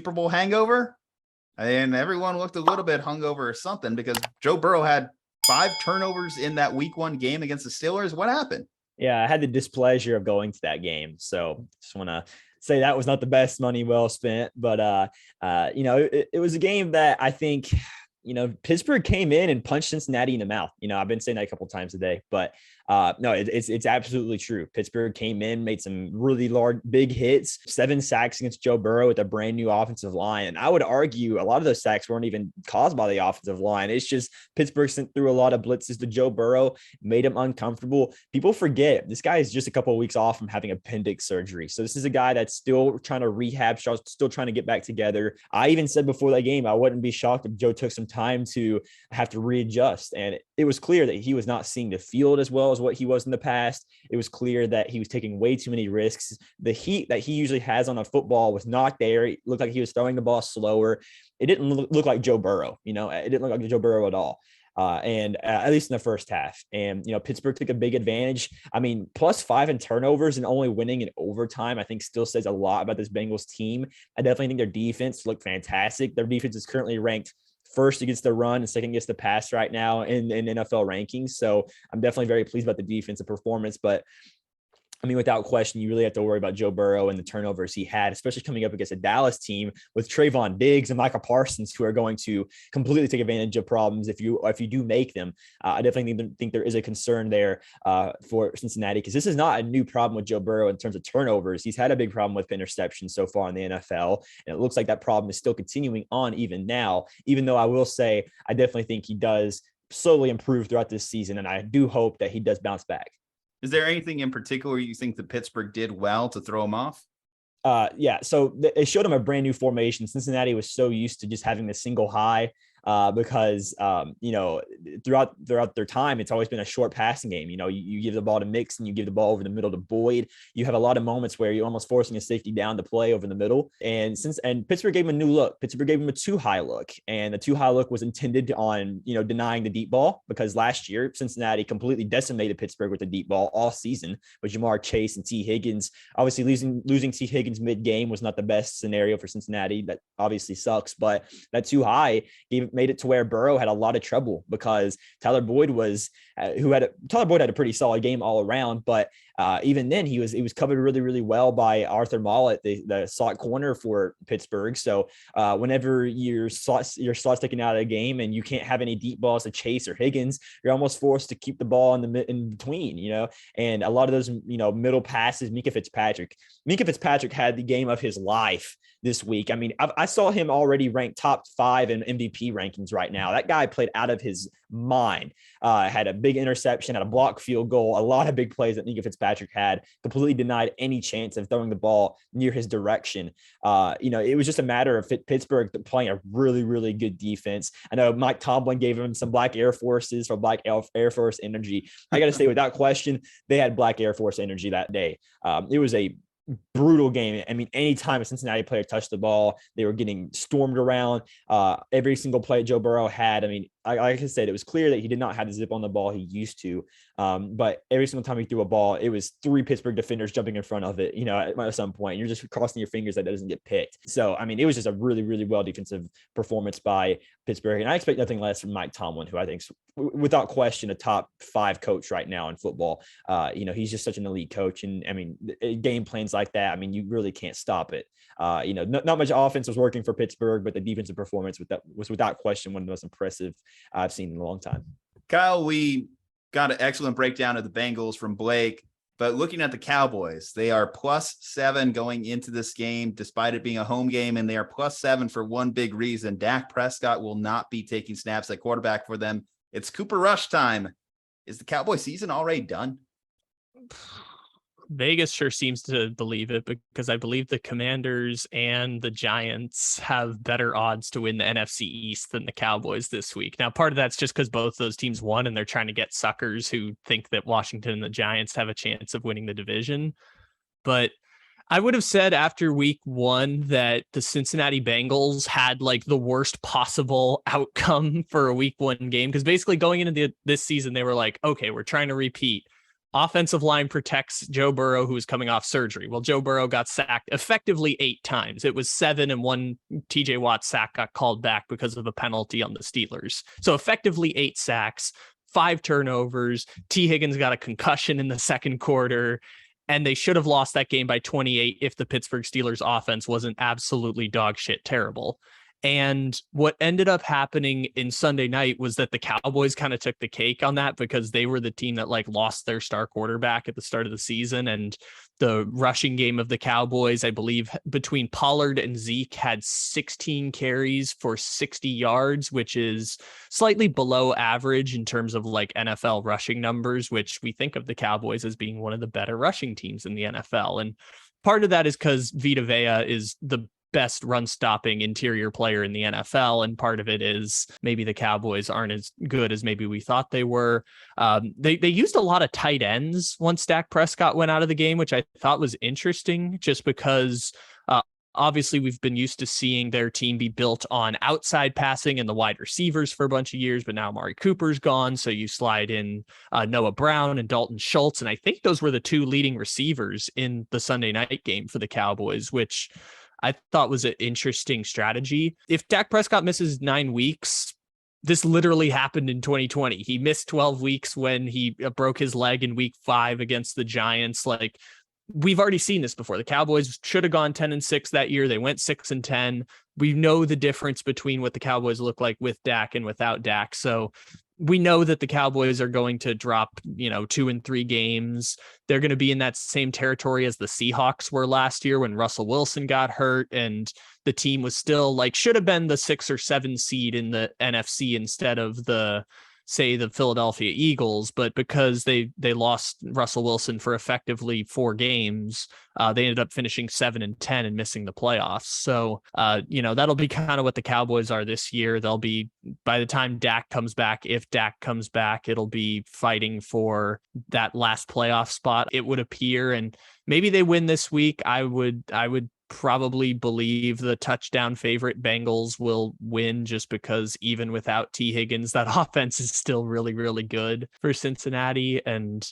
Super Bowl hangover? And everyone looked a little bit hungover or something because Joe Burrow had 5 turnovers in that week 1 game against the Steelers. What happened? Yeah, I had the displeasure of going to that game. So just want to say that was not the best money well spent. But, it was a game that I think, Pittsburgh came in and punched Cincinnati in the mouth. I've been saying that a couple of times a day, but no, it's absolutely true. Pittsburgh came in, made some really large, big hits, 7 sacks against Joe Burrow with a brand new offensive line. And I would argue a lot of those sacks weren't even caused by the offensive line. It's just Pittsburgh sent through a lot of blitzes to Joe Burrow, made him uncomfortable. People forget this guy is just a couple of weeks off from having appendix surgery. So this is a guy that's still trying to rehab, still trying to get back together. I even said before that game, I wouldn't be shocked if Joe took some time to have to readjust. And it was clear that he was not seeing the field as well as what he was in the past. It was clear that he was taking way too many risks. The heat that he usually has on a football was not there. It looked like he was throwing the ball slower. It didn't look like Joe Burrow. It didn't look like Joe Burrow at all. At least in the first half. And, Pittsburgh took a big advantage. I mean, +5 in turnovers and only winning in overtime, I think still says a lot about this Bengals team. I definitely think their defense looked fantastic. Their defense is currently ranked first against the run and second against the pass right now in NFL rankings. So I'm definitely very pleased about the defensive performance, but I mean, without question, you really have to worry about Joe Burrow and the turnovers he had, especially coming up against a Dallas team with Trayvon Diggs and Micah Parsons, who are going to completely take advantage of problems if you do make them. I definitely think there is a concern there for Cincinnati, because this is not a new problem with Joe Burrow in terms of turnovers. He's had a big problem with interceptions so far in the NFL, and it looks like that problem is still continuing on even now, even though I will say I definitely think he does slowly improve throughout this season, and I do hope that he does bounce back. Is there anything in particular you think that Pittsburgh did well to throw him off? Yeah. So they showed him a brand new formation. Cincinnati was so used to just having the single high because throughout their time, it's always been a short passing game. You give the ball to Mix and you give the ball over the middle to Boyd. You have a lot of moments where you're almost forcing a safety down to play over the middle. And Pittsburgh gave him a new look. Pittsburgh gave him a 2-high look, and the 2-high look was intended on, denying the deep ball, because last year Cincinnati completely decimated Pittsburgh with the deep ball all season with Jamar Chase and T. Higgins. Obviously losing T. Higgins mid-game was not the best scenario for Cincinnati. That obviously sucks, but that 2-high made it to where Burrow had a lot of trouble, because Tyler Boyd had a pretty solid game all around, but even then he was covered really, really well by Arthur Mollett, the slot corner for Pittsburgh. So whenever your slot's taken out of the game and you can't have any deep balls to Chase or Higgins, you're almost forced to keep the ball in between, and a lot of those, middle passes. Minka Fitzpatrick had the game of his life this week. I mean, I saw him already ranked top 5 in MVP rankings right now. That guy played out of his mind, had a big interception, had a block field goal, a lot of big plays that Minka Fitzpatrick had, completely denied any chance of throwing the ball near his direction. It was just a matter of Pittsburgh playing a really, really good defense. I know Mike Tomlin gave him some Black Air Forces for Black Air Force energy. I got to say, without question, they had Black Air Force energy that day. It was a brutal game. I mean, anytime a Cincinnati player touched the ball, they were getting stormed around. Every single play Joe Burrow had, I mean, like I said, it was clear that he did not have the zip on the ball he used to. But every single time he threw a ball, it was 3 Pittsburgh defenders jumping in front of it, at some point. You're just crossing your fingers that it doesn't get picked. So, I mean, it was just a really, really well defensive performance by Pittsburgh. And I expect nothing less from Mike Tomlin, who I think is, without question, a top 5 coach right now in football. He's just such an elite coach. And I mean, game plans like that, I mean, you really can't stop it. Not much offense was working for Pittsburgh, but the defensive performance was without question one of the most impressive I've seen in a long time. Kyle, we got an excellent breakdown of the Bengals from Blake, but looking at the Cowboys, they are +7 going into this game, despite it being a home game, and they are +7 for one big reason. Dak Prescott will not be taking snaps at quarterback for them. It's Cooper Rush time. Is the Cowboy season already done? Vegas sure seems to believe it, because I believe the Commanders and the Giants have better odds to win the NFC East than the Cowboys this week. Now, part of that's just because both those teams won, and they're trying to get suckers who think that Washington and the Giants have a chance of winning the division. But I would have said after week 1 that the Cincinnati Bengals had like the worst possible outcome for a week 1 game, because basically going into this season, they were like, okay, we're trying to repeat. offensive line protects Joe Burrow, who was coming off surgery. Well, Joe Burrow got sacked effectively 8 times. It was 7, and one TJ Watt sack got called back because of a penalty on the Steelers. So effectively 8 sacks, 5 turnovers. T. Higgins got a concussion in the second quarter, and they should have lost that game by 28 if the Pittsburgh Steelers offense wasn't absolutely dog shit terrible. And what ended up happening in Sunday night was that the Cowboys kind of took the cake on that because they were the team that like lost their star quarterback at the start of the season. And the rushing game of the Cowboys, I believe between Pollard and Zeke, had 16 carries for 60 yards, which is slightly below average in terms of like NFL rushing numbers, which we think of the Cowboys as being one of the better rushing teams in the NFL. And part of that is because Vita Vea is the best run stopping interior player in the NFL. And part of it is maybe the Cowboys aren't as good as maybe we thought they were. They used a lot of tight ends once Dak Prescott went out of the game, which I thought was interesting just because obviously we've been used to seeing their team be built on outside passing and the wide receivers for a bunch of years, but now Amari Cooper's gone. So you slide in Noah Brown and Dalton Schultz. And I think those were the 2 leading receivers in the Sunday night game for the Cowboys, which I thought was an interesting strategy. If Dak Prescott misses 9 weeks, this literally happened in 2020. He missed 12 weeks when he broke his leg in week 5 against the Giants. Like, we've already seen this before. The Cowboys should have gone 10-6 that year. They went 6-10. We know the difference between what the Cowboys look like with Dak and without Dak. So we know that the Cowboys are going to drop, 2 and 3 games. They're going to be in that same territory as the Seahawks were last year when Russell Wilson got hurt and the team was still like, should have been the 6 or 7 seed in the NFC instead of the Philadelphia Eagles, but because they lost Russell Wilson for effectively 4 games, they ended up finishing 7-10 and missing the playoffs. So, that'll be kind of what the Cowboys are this year. They'll be, by the time Dak comes back, if Dak comes back, it'll be fighting for that last playoff spot, it would appear. And maybe they win this week. I would probably believe the touchdown favorite Bengals will win just because even without T. Higgins, that offense is still really, really good for Cincinnati. And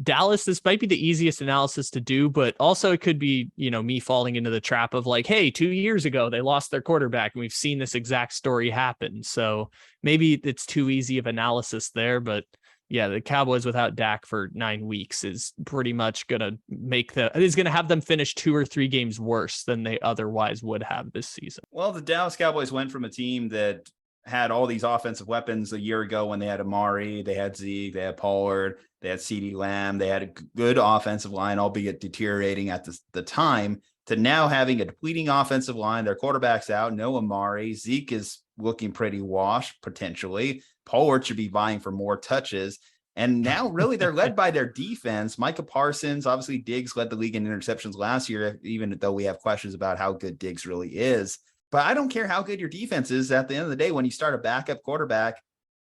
Dallas, this might be the easiest analysis to do, but also it could be, me falling into the trap of like, hey, 2 years ago, they lost their quarterback and we've seen this exact story happen. So maybe it's too easy of analysis there, but yeah, the Cowboys without Dak for 9 weeks is pretty much going to have them finish 2 or 3 games worse than they otherwise would have this season. Well, the Dallas Cowboys went from a team that had all these offensive weapons a year ago when they had Amari, they had Zeke, they had Pollard, they had CeeDee Lamb, they had a good offensive line, albeit deteriorating at the time, to now having a depleting offensive line. Their quarterback's out, no Amari. Zeke is looking pretty washed, potentially. Pollard should be vying for more touches. And now really they're led by their defense. Micah Parsons, obviously Diggs led the league in interceptions last year, even though we have questions about how good Diggs really is. But I don't care how good your defense is. At the end of the day, when you start a backup quarterback,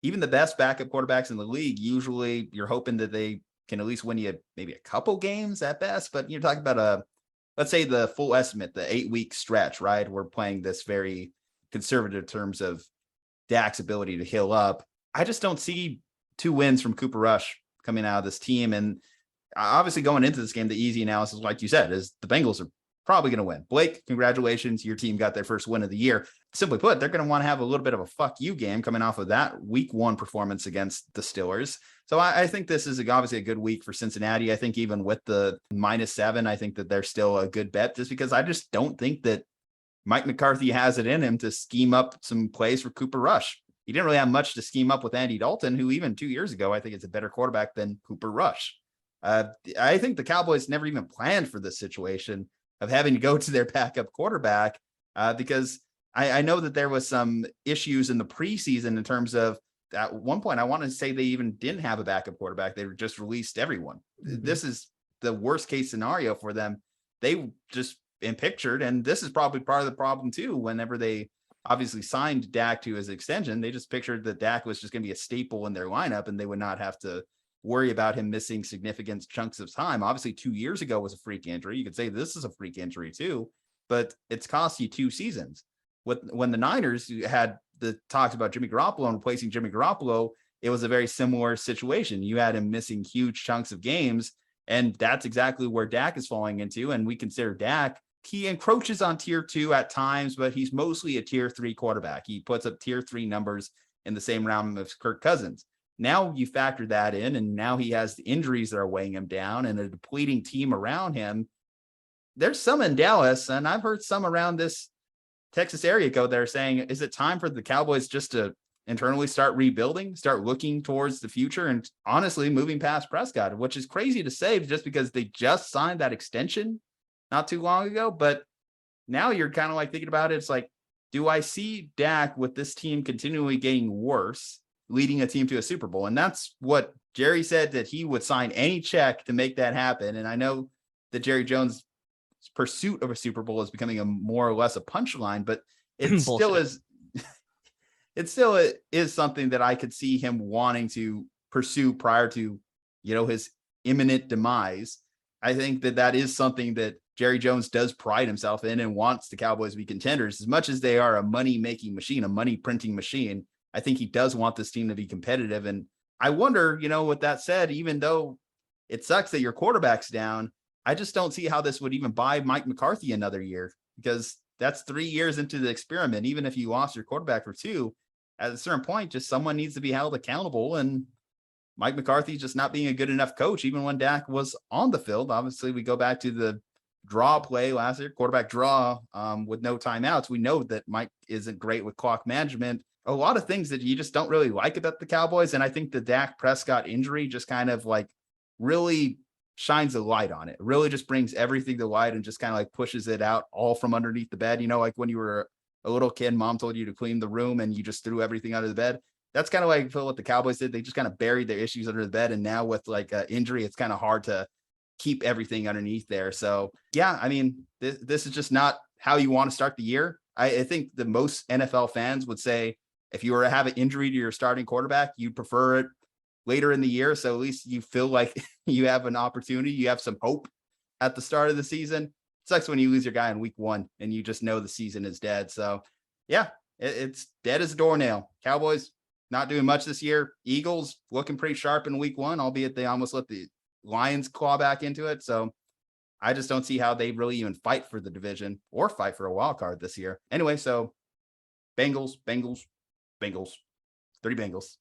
even the best backup quarterbacks in the league, usually you're hoping that they can at least win you maybe a couple games at best. But you're talking about let's say the full estimate, the 8-week stretch, right? We're playing this very conservative terms of Dak's ability to heal up. I just don't see 2 wins from Cooper Rush coming out of this team. And obviously going into this game, the easy analysis, like you said, is the Bengals are probably going to win. Blake, congratulations. Your team got their first win of the year. Simply put, they're going to want to have a little bit of a fuck you game coming off of that week 1 performance against the Steelers. So I think this is obviously a good week for Cincinnati. I think even with the -7, I think that they're still a good bet just because I just don't think that Mike McCarthy has it in him to scheme up some plays for Cooper Rush. He didn't really have much to scheme up with Andy Dalton, who even 2 years ago, I think is a better quarterback than Cooper Rush. I think the Cowboys never even planned for this situation of having to go to their backup quarterback because I know that there was some issues in the preseason in terms of at one point, I want to say they even didn't have a backup quarterback. They just released everyone. Mm-hmm. This is the worst case scenario for them. They just been pictured, and this is probably part of the problem too. Whenever they obviously signed Dak to his extension, they just pictured that Dak was just going to be a staple in their lineup and they would not have to worry about him missing significant chunks of time. Obviously 2 years ago was a freak injury. You could say this is a freak injury too, but it's cost you 2 seasons. When the Niners had the talks about Jimmy Garoppolo and replacing Jimmy Garoppolo, it was a very similar situation. You had him missing huge chunks of games, and that's exactly where Dak is falling into. And we consider Dak, he encroaches on tier 2 at times, but he's mostly a tier 3 quarterback. He puts up tier 3 numbers in the same realm as Kirk Cousins. Now you factor that in, and now he has the injuries that are weighing him down and a depleting team around him. There's some in Dallas, and I've heard some around this Texas area code that are saying, is it time for the Cowboys just to internally start rebuilding, start looking towards the future, and honestly moving past Prescott, which is crazy to say just because they just signed that extension not too long ago. But now you're kind of like thinking about it. It's like, do I see Dak with this team continually getting worse, leading a team to a Super Bowl? And that's what Jerry said, that he would sign any check to make that happen. And I know that Jerry Jones' pursuit of a Super Bowl is becoming a more or less a punchline, but it still is. It still is something that I could see him wanting to pursue prior to, his imminent demise. I think that is something that Jerry Jones does pride himself in and wants the Cowboys to be contenders. As much as they are a money-making machine, a money-printing machine, I think he does want this team to be competitive. And I wonder, with that said, even though it sucks that your quarterback's down, I just don't see how this would even buy Mike McCarthy another year, because that's 3 years into the experiment. Even if you lost your quarterback for 2, at a certain point, just someone needs to be held accountable. And Mike McCarthy just not being a good enough coach, even when Dak was on the field. Obviously, we go back to the draw play last year, quarterback draw with no timeouts. We know that Mike isn't great with clock management. A lot of things that you just don't really like about the Cowboys. And I think the Dak Prescott injury just kind of like really shines a light on it, really just brings everything to light and just kind of like pushes it out all from underneath the bed. Like when you were a little kid, mom told you to clean the room and you just threw everything under the bed. That's kind of like I feel what the Cowboys did. They just kind of buried their issues under the bed. And now with like an injury, it's kind of hard to keep everything underneath there. So yeah, I mean, this is just not how you want to start the year. I think the most NFL fans would say, if you were to have an injury to your starting quarterback, you'd prefer it later in the year. So at least you feel like you have an opportunity, you have some hope at the start of the season. Sucks when you lose your guy in week 1 and you just know the season is dead. So yeah, it's dead as a doornail. Cowboys not doing much this year. Eagles looking pretty sharp in week 1, albeit they almost let the Lions claw back into it. So I just don't see how they really even fight for the division or fight for a wild card this year. Anyway, so Bengals, 3 Bengals.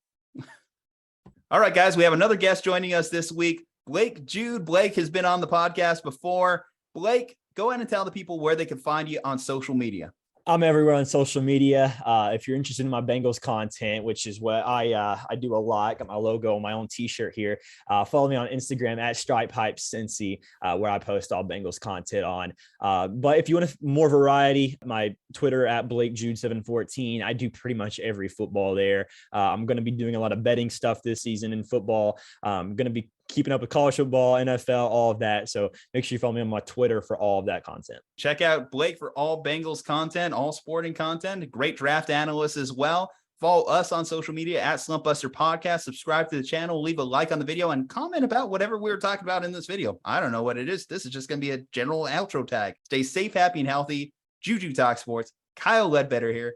All right, guys, we have another guest joining us this week, Blake Jude. Blake has been on the podcast before. Blake, go ahead and tell the people where they can find you on social media. I'm everywhere on social media. If you're interested in my Bengals content, which is what I do a lot, got my logo on my own t-shirt here. Follow me on Instagram at StripeHypeCincy, where I post all Bengals content on. But if you want more variety, my Twitter at BlakeJude714. I do pretty much every football there. I'm going to be doing a lot of betting stuff this season in football. I'm going to be keeping up with college football, NFL, all of that. So make sure you follow me on my Twitter for all of that content. Check out Blake for all Bengals content, all sporting content, great draft analyst as well. Follow us on social media at Slumpbuster Podcast. Subscribe to the channel, leave a like on the video, and comment about whatever we were talking about in this video. I don't know what it is. This is just going to be a general outro tag. Stay safe, happy, and healthy. Juju Talk Sports. Kyle Ledbetter here.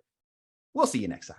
We'll see you next time.